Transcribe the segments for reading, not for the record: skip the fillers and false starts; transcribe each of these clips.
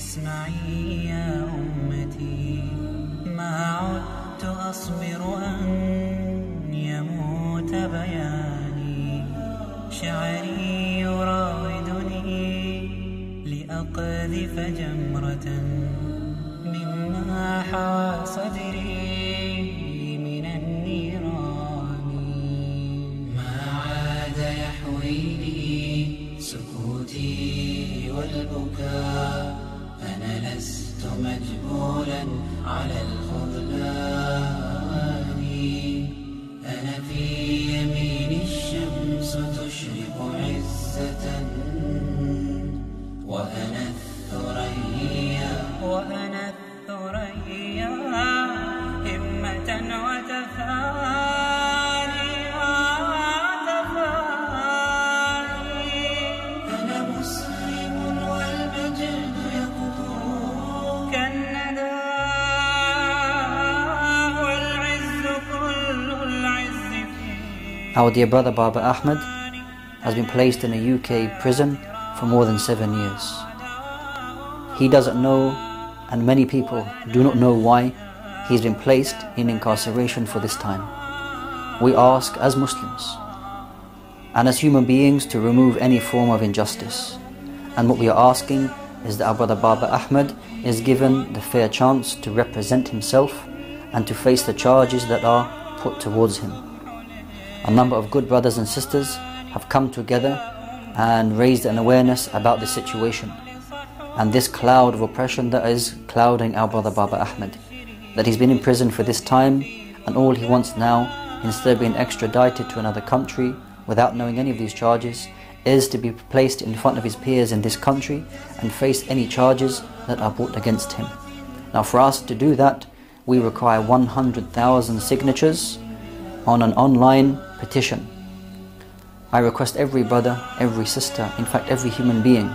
واسمعي يا أمتي، ما عدت أصبر أن يموت بياني، شعري يراودني لأقذف جمرة مما حوى صدري من النيران. ما عاد يحويني سكوتي والبكاء، أنا لست مجبولا على الخذلان. أنا في يمين الشمس تشرق عزة، وأنا الثريا همة وتفاني. أنا مسلم والمجد يقطر كالندى، والعز كل العز فيه. Our dear brother Babar Ahmad has been placed in a UK prison for more than 7 years. He doesn't know, and many people do not know why he's been placed in incarceration for this time. We ask as Muslims and as human beings to remove any form of injustice. And what we are asking is that our brother Babar Ahmad is given the fair chance to represent himself and to face the charges that are put towards him. A number of good brothers and sisters have come together and raised an awareness about the situation and this cloud of oppression that is clouding our brother Babar Ahmad, that he's been in prison for this time, and all he wants now, instead of being extradited to another country without knowing any of these charges, is to be placed in front of his peers in this country and face any charges that are brought against him. Now, for us to do that, we require 100,000 signatures on an online petition. I request every brother, every sister, in fact every human being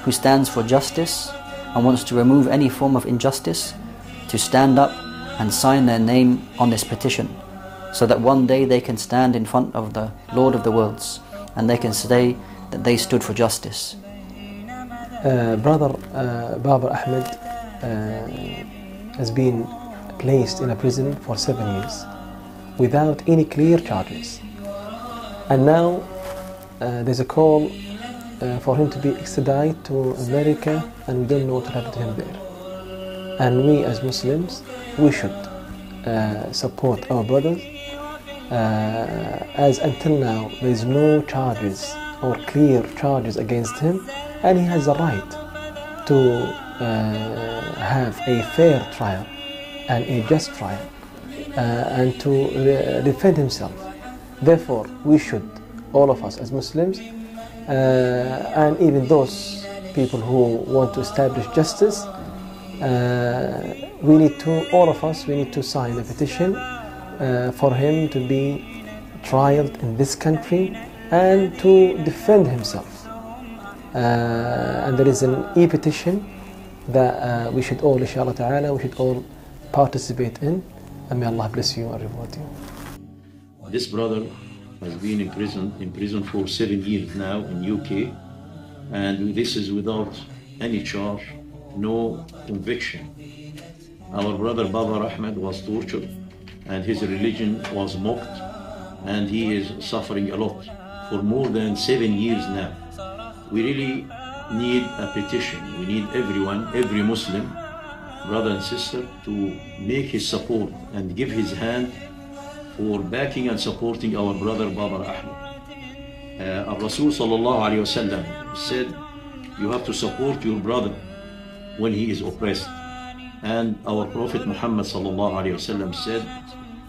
who stands for justice and wants to remove any form of injustice to stand up and sign their name on this petition, so that one day they can stand in front of the Lord of the worlds and they can say that they stood for justice. Brother Babar Ahmad has been placed in a prison for 7 years without any clear charges, and now there's a call for him to be extradited to America, and we don't know what will happen to him there. And we as Muslims, we should support our brothers, as until now there is no charges or clear charges against him, and he has a right to have a fair trial and a just trial and to defend himself. Therefore, we should, all of us as Muslims, and even those people who want to establish justice, we need to, all of us, we need to sign a petition for him to be trialed in this country and to defend himself. And there is an e-petition that we should all, inshallah ta'ala, we should all participate in, and may Allah bless you and reward you. This brother has been in prison for 7 years now in UK, and this is without any charge, no conviction. Our brother Babar Ahmad was tortured and his religion was mocked, and he is suffering a lot for more than 7 years now. We really need a petition. We need everyone, every Muslim, brother and sister, to make his support and give his hand for backing and supporting our brother Babar Ahmad. Rasul sallallahu alayhi wa sallam said, you have to support your brother when he is oppressed. And our Prophet Muhammad sallallahu alayhi wa sallam said,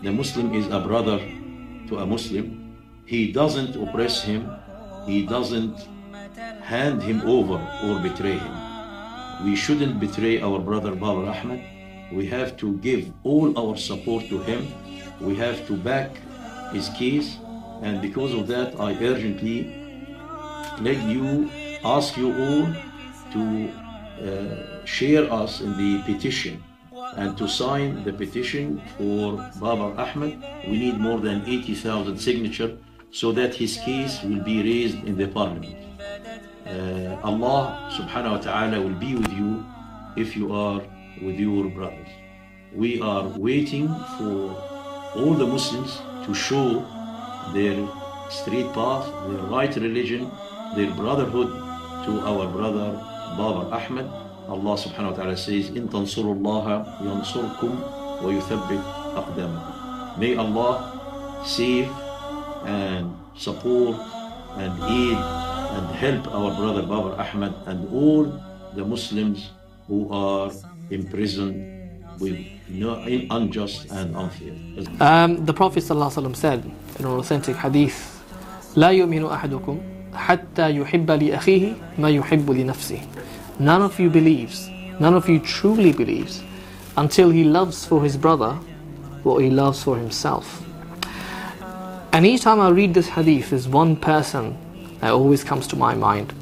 the Muslim is a brother to a Muslim. He doesn't oppress him, he doesn't hand him over or betray him. We shouldn't betray our brother Babar Ahmad. We have to give all our support to him. We have to back his case, and because of that, I urgently ask you all to share us in the petition and to sign the petition for Babar Ahmad. We need more than 80,000 signatures so that his case will be raised in the parliament. Allah subhanahu wa ta'ala will be with you if you are with your brothers. We are waiting for all the Muslims to show their straight path, their right religion, their brotherhood to our brother Babar Ahmad. Allah subhanahu wa ta'ala says, إِن تَنصُرُوا اللَّهَ يَنصُرْكُمْ وَيُثَبِّتْ أَقْدَامَكُمْ. May Allah save and support and aid and help our brother Babar Ahmad and all the Muslims who are imprisoned with unjust and unfair. The Prophet ﷺ said in an authentic hadith, لا يؤمن أحدكم حتى يحب لأخيه ما يحب لنفسه. None of you believes, none of you truly believes until he loves for his brother what he loves for himself. And each time I read this hadith, there's one person that always comes to my mind.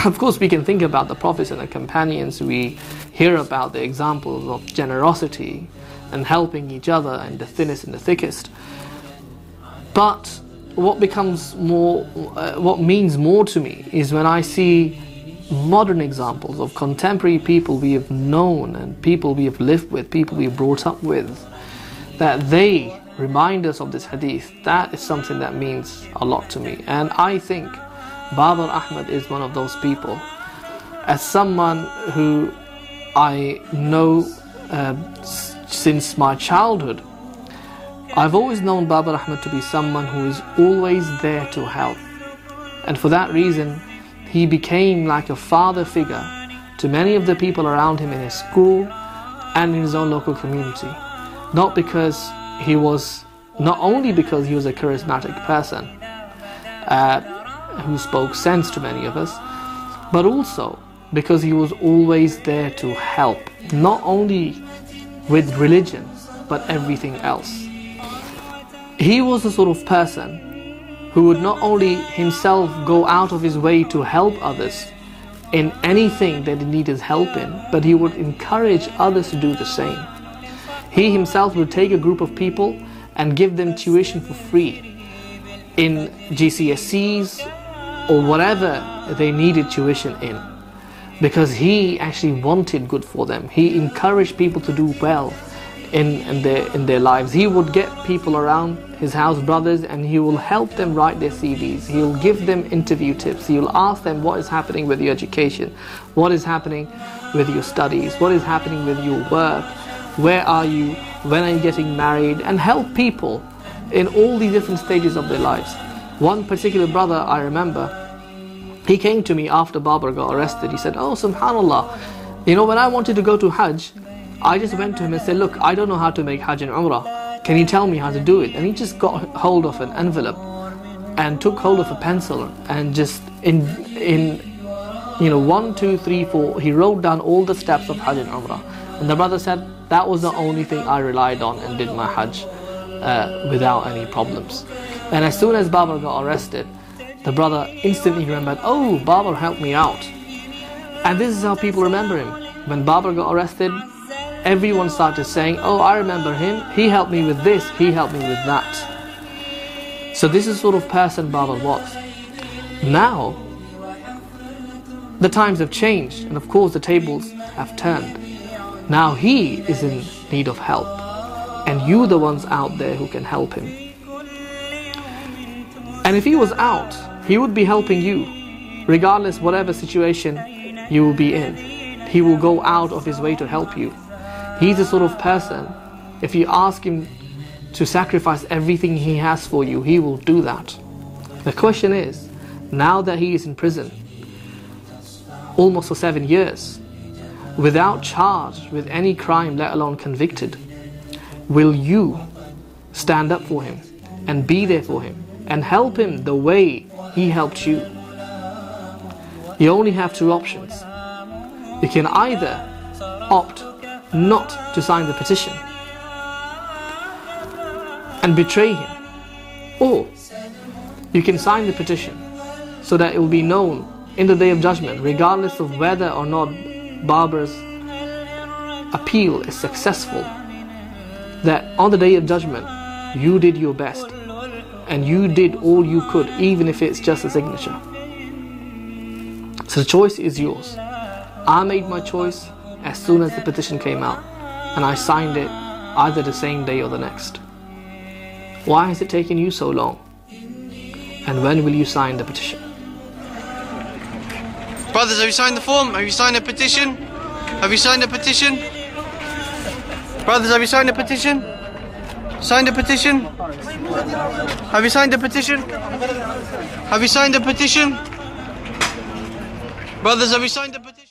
Of course, we can think about the prophets and the companions. We hear about the examples of generosity and helping each other and the thinnest and the thickest. But what becomes more, what means more to me is when I see modern examples of contemporary people we have known and people we have lived with, people we have brought up with, that they remind us of this hadith. That is something that means a lot to me. And I think Babar Ahmad is one of those people. As someone who I know since my childhood, I've always known Babar Ahmad to be someone who is always there to help. And for that reason, he became like a father figure to many of the people around him in his school and in his own local community. Not only because he was a charismatic person who spoke sense to many of us, but also because he was always there to help, not only with religion, but everything else. He was the sort of person who would not only himself go out of his way to help others in anything that he needed help in, but he would encourage others to do the same. He himself would take a group of people and give them tuition for free in GCSEs or whatever they needed tuition in, because he actually wanted good for them. He encouraged people to do well in their lives. He would get people around his house brothers and he will help them write their CVs. He'll give them interview tips. He'll ask them what is happening with your education, what is happening with your studies, what is happening with your work, where are you, when are you getting married, and help people in all the different stages of their lives. One particular brother I remember, he came to me after Babar got arrested. He said, "Oh, subhanallah, you know, when I wanted to go to Hajj, I just went to him and said, look, I don't know how to make Hajj and Umrah. Can you tell me how to do it?" And he just got hold of an envelope and took hold of a pencil and just in 1, 2, 3, 4, he wrote down all the steps of Hajj and Umrah. And the brother said, that was the only thing I relied on and did my Hajj without any problems. And as soon as Babar got arrested, the brother instantly remembered, oh, Babar helped me out. And this is how people remember him. When Babar got arrested, everyone started saying, oh, I remember him, he helped me with this, he helped me with that. So this is the sort of person Babar was. Now, the times have changed, and of course the tables have turned. Now he is in need of help, and you the ones out there who can help him. And if he was out, he would be helping you, regardless whatever situation you will be in. He will go out of his way to help you. He's the sort of person, if you ask him to sacrifice everything he has for you, he will do that. The question is, now that he is in prison, almost for 7 years, without charge with any crime, let alone convicted, will you stand up for him and be there for him and help him the way he helped you? You only have two options. You can either opt not to sign the petition and betray him, or you can sign the petition so that it will be known in the Day of Judgment, regardless of whether or not Babar's appeal is successful, that on the Day of Judgment you did your best and you did all you could, even if it's just a signature. So the choice is yours. I made my choice, as soon as the petition came out, and I signed it either the same day or the next. Why has it taken you so long? And when will you sign the petition? Brothers, have you signed the form? Have you signed the petition? Have you signed the petition? Brothers, have you signed the petition? Signed the petition? Have you signed the petition? Have you signed the petition? Brothers, have you signed the petition?